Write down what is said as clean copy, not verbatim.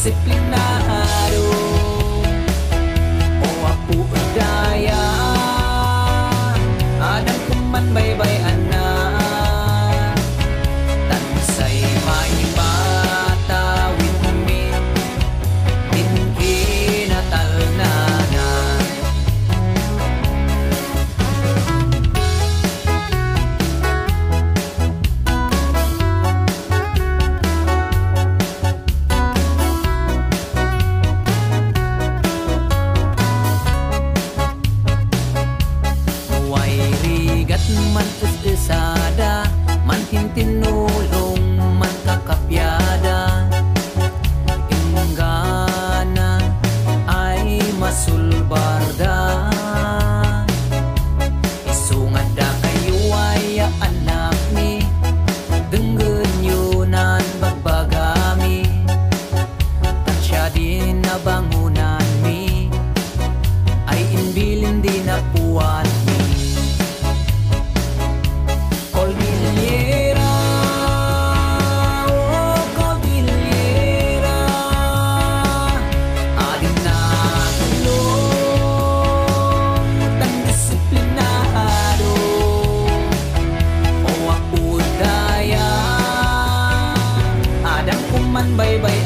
disiplinado o apu daya adang kuman baybay ana tansay may matawid mi tingginatal na man usada man tintinulong man kakapyada inggana ay masulbarda isungad da kayo ay anak ni denggen yunan bagbagami tansya din na bangunan mi ay inbilin din na puwan mi Cordillera, oh Cordillera, ading natulog tan disiplinado o apu daya adang kuman baybay